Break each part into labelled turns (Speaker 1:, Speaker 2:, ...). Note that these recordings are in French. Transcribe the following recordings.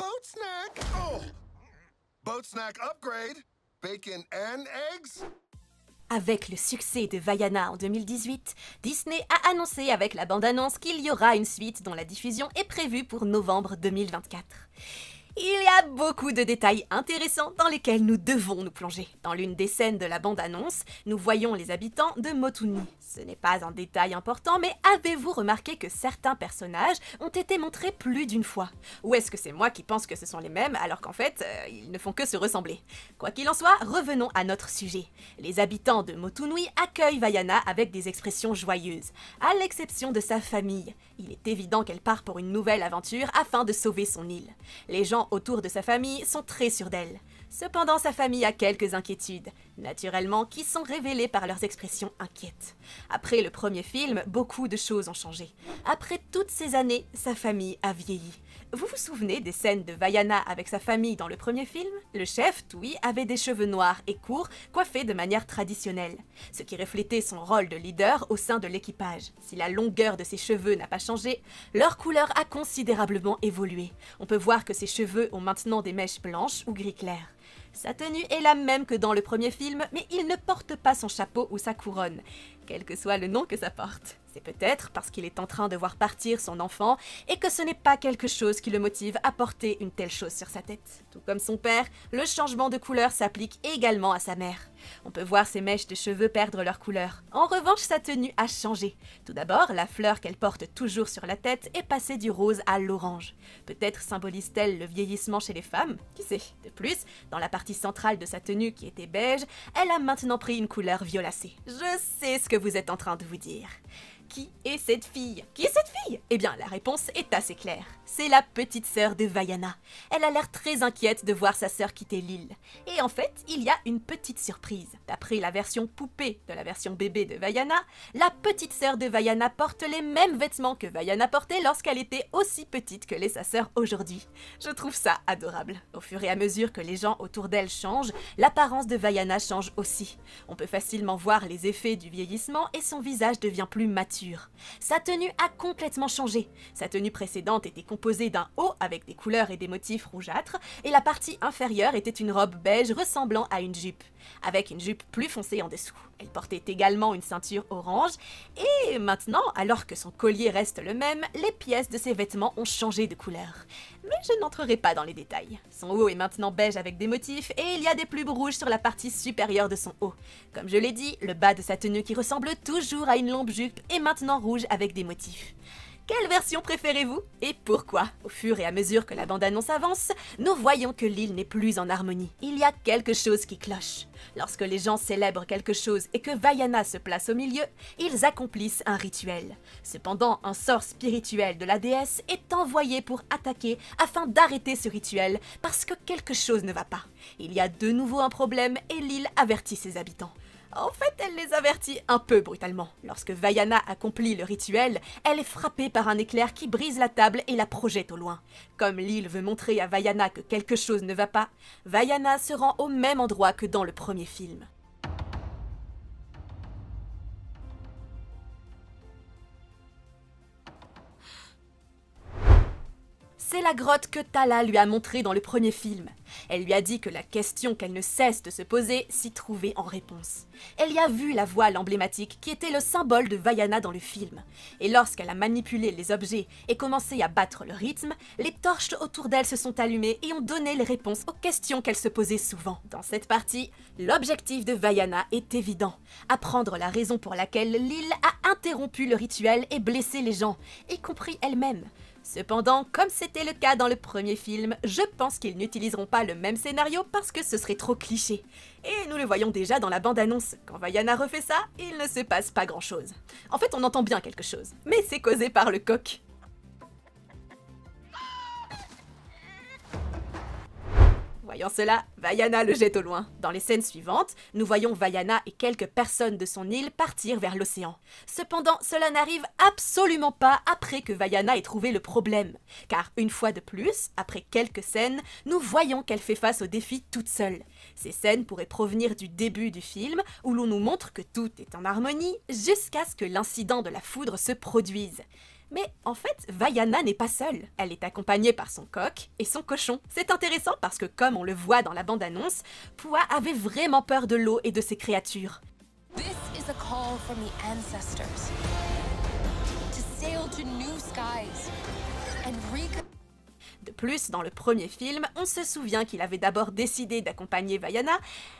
Speaker 1: boat snack. Oh, boat snack upgrade. Bacon and eggs.
Speaker 2: Avec le succès de Vaiana en 2018, Disney a annoncé avec la bande-annonce qu'il y aura une suite dont la diffusion est prévue pour novembre 2024. Il y a beaucoup de détails intéressants dans lesquels nous devons nous plonger. Dans l'une des scènes de la bande-annonce, nous voyons les habitants de Motunui. Ce n'est pas un détail important, mais avez-vous remarqué que certains personnages ont été montrés plus d'une fois? Ou est-ce que c'est moi qui pense que ce sont les mêmes, alors qu'en fait, ils ne font que se ressembler? Quoi qu'il en soit, revenons à notre sujet. Les habitants de Motunui accueillent Vaiana avec des expressions joyeuses, à l'exception de sa famille. Il est évident qu'elle part pour une nouvelle aventure afin de sauver son île. Les gens autour de sa famille sont très sûrs d'elle. Cependant, sa famille a quelques inquiétudes, naturellement, qui sont révélées par leurs expressions inquiètes. Après le premier film, beaucoup de choses ont changé. Après toutes ces années, sa famille a vieilli. Vous vous souvenez des scènes de Vaiana avec sa famille dans le premier film? Le chef, Tui, avait des cheveux noirs et courts, coiffés de manière traditionnelle, ce qui reflétait son rôle de leader au sein de l'équipage. Si la longueur de ses cheveux n'a pas changé, leur couleur a considérablement évolué. On peut voir que ses cheveux ont maintenant des mèches blanches ou gris clair. Sa tenue est la même que dans le premier film, mais il ne porte pas son chapeau ou sa couronne, quel que soit le nom que ça porte. C'est peut-être parce qu'il est en train de voir partir son enfant et que ce n'est pas quelque chose qui le motive à porter une telle chose sur sa tête. Tout comme son père, le changement de couleur s'applique également à sa mère. On peut voir ses mèches de cheveux perdre leur couleur. En revanche, sa tenue a changé. Tout d'abord, la fleur qu'elle porte toujours sur la tête est passée du rose à l'orange. Peut-être symbolise-t-elle le vieillissement chez les femmes? Qui sait? De plus, dans la partie centrale de sa tenue qui était beige, elle a maintenant pris une couleur violacée. Je sais ce que vous êtes en train de vous dire. Qui est cette fille? Qui est cette fille? Eh bien, la réponse est assez claire. C'est la petite sœur de Vaiana. Elle a l'air très inquiète de voir sa sœur quitter l'île. Et en fait, il y a une petite surprise. D'après la version poupée de la version bébé de Vaiana, la petite sœur de Vaiana porte les mêmes vêtements que Vaiana portait lorsqu'elle était aussi petite que l'est sa sœur aujourd'hui. Je trouve ça adorable. Au fur et à mesure que les gens autour d'elle changent, l'apparence de Vaiana change aussi. On peut facilement voir les effets du vieillissement et son visage devient plus mature. Sa tenue a complètement changé. Sa tenue précédente était composée d'un haut avec des couleurs et des motifs rougeâtres, et la partie inférieure était une robe beige ressemblant à une jupe, avec une jupe plus foncée en dessous. Elle portait également une ceinture orange, et maintenant, alors que son collier reste le même, les pièces de ses vêtements ont changé de couleur. Mais je n'entrerai pas dans les détails. Son haut est maintenant beige avec des motifs, et il y a des plumes rouges sur la partie supérieure de son haut. Comme je l'ai dit, le bas de sa tenue qui ressemble toujours à une longue jupe est maintenant rouge avec des motifs. Quelle version préférez-vous et pourquoi? Au fur et à mesure que la bande-annonce avance, nous voyons que l'île n'est plus en harmonie. Il y a quelque chose qui cloche. Lorsque les gens célèbrent quelque chose et que Vaiana se place au milieu, ils accomplissent un rituel. Cependant, un sort spirituel de la déesse est envoyé pour attaquer afin d'arrêter ce rituel parce que quelque chose ne va pas. Il y a de nouveau un problème et l'île avertit ses habitants. En fait, elle les avertit un peu brutalement. Lorsque Vaiana accomplit le rituel, elle est frappée par un éclair qui brise la table et la projette au loin. Comme l'île veut montrer à Vaiana que quelque chose ne va pas, Vaiana se rend au même endroit que dans le premier film. C'est la grotte que Tala lui a montrée dans le premier film. Elle lui a dit que la question qu'elle ne cesse de se poser s'y trouvait en réponse. Elle y a vu la voile emblématique qui était le symbole de Vaiana dans le film. Et lorsqu'elle a manipulé les objets et commencé à battre le rythme, les torches autour d'elle se sont allumées et ont donné les réponses aux questions qu'elle se posait souvent. Dans cette partie, l'objectif de Vaiana est évident. Apprendre la raison pour laquelle l'île a interrompu le rituel et blessé les gens, y compris elle-même. Cependant, comme c'était le cas dans le premier film, je pense qu'ils n'utiliseront pas le même scénario parce que ce serait trop cliché. Et nous le voyons déjà dans la bande-annonce. Quand Vaiana refait ça, il ne se passe pas grand-chose. En fait, on entend bien quelque chose, mais c'est causé par le coq. Voyant cela, Vaiana le jette au loin. Dans les scènes suivantes, nous voyons Vaiana et quelques personnes de son île partir vers l'océan. Cependant, cela n'arrive absolument pas après que Vaiana ait trouvé le problème. Car une fois de plus, après quelques scènes, nous voyons qu'elle fait face au défi toute seule. Ces scènes pourraient provenir du début du film, où l'on nous montre que tout est en harmonie, jusqu'à ce que l'incident de la foudre se produise. Mais en fait, Vaiana n'est pas seule. Elle est accompagnée par son coq et son cochon. C'est intéressant parce que, comme on le voit dans la bande-annonce, Pua avait vraiment peur de l'eau et de ses créatures.
Speaker 3: This is a call from the ancestors to sail to new skies and
Speaker 2: De plus, dans le premier film, on se souvient qu'il avait d'abord décidé d'accompagner Vaiana,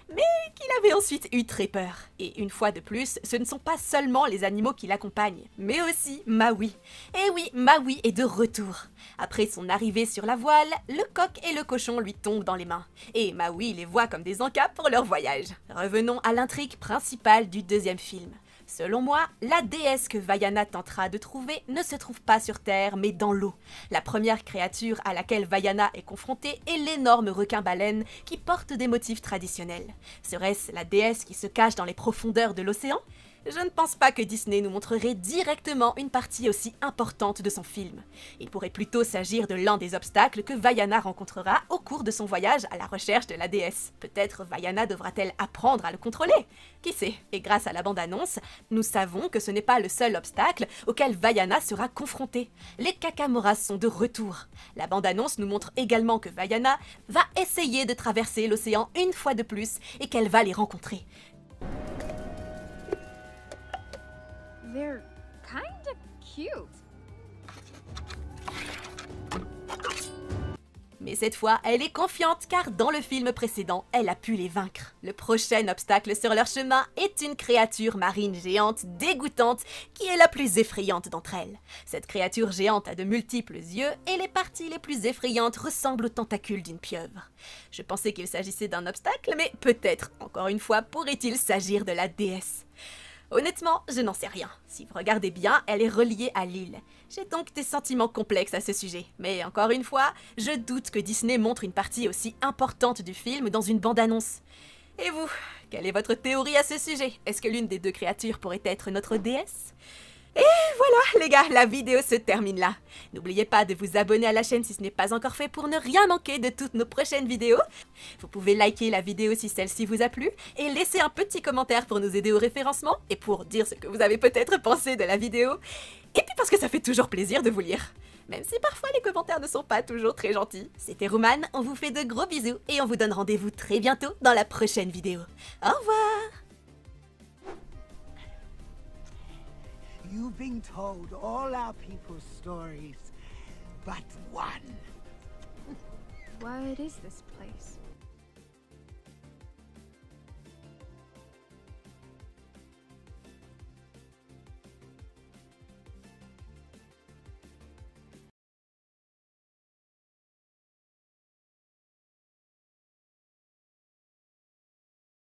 Speaker 2: mais qu'il avait ensuite eu très peur. Et une fois de plus, ce ne sont pas seulement les animaux qui l'accompagnent, mais aussi Maui. Et oui, Maui est de retour. Après son arrivée sur la voile, le coq et le cochon lui tombent dans les mains. Et Maui les voit comme des encas pour leur voyage. Revenons à l'intrigue principale du deuxième film. Selon moi, la déesse que Vaiana tentera de trouver ne se trouve pas sur Terre, mais dans l'eau. La première créature à laquelle Vaiana est confrontée est l'énorme requin-baleine qui porte des motifs traditionnels. Serait-ce la déesse qui se cache dans les profondeurs de l'océan ? Je ne pense pas que Disney nous montrerait directement une partie aussi importante de son film. Il pourrait plutôt s'agir de l'un des obstacles que Vaiana rencontrera au cours de son voyage à la recherche de la déesse. Peut-être Vaiana devra-t-elle apprendre à le contrôler ? Qui sait ? Et grâce à la bande-annonce, nous savons que ce n'est pas le seul obstacle auquel Vaiana sera confrontée. Les Kakamoras sont de retour. La bande-annonce nous montre également que Vaiana va essayer de traverser l'océan une fois de plus et qu'elle va les rencontrer.
Speaker 4: They're kinda cute.
Speaker 2: Mais cette fois, elle est confiante car dans le film précédent, elle a pu les vaincre. Le prochain obstacle sur leur chemin est une créature marine géante dégoûtante qui est la plus effrayante d'entre elles. Cette créature géante a de multiples yeux et les parties les plus effrayantes ressemblent aux tentacules d'une pieuvre. Je pensais qu'il s'agissait d'un obstacle, mais peut-être, encore une fois, pourrait-il s'agir de la déesse. Honnêtement, je n'en sais rien. Si vous regardez bien, elle est reliée à l'île. J'ai donc des sentiments complexes à ce sujet. Mais encore une fois, je doute que Disney montre une partie aussi importante du film dans une bande-annonce. Et vous, quelle est votre théorie à ce sujet? Est-ce que l'une des deux créatures pourrait être notre déesse? Et voilà les gars, la vidéo se termine là. N'oubliez pas de vous abonner à la chaîne si ce n'est pas encore fait pour ne rien manquer de toutes nos prochaines vidéos. Vous pouvez liker la vidéo si celle-ci vous a plu et laisser un petit commentaire pour nous aider au référencement et pour dire ce que vous avez peut-être pensé de la vidéo. Et puis parce que ça fait toujours plaisir de vous lire. Même si parfois les commentaires ne sont pas toujours très gentils. C'était Roman, on vous fait de gros bisous et on vous donne rendez-vous très bientôt dans la prochaine vidéo. Au revoir!
Speaker 5: You've been told all our people's stories, but one.
Speaker 4: What is this place?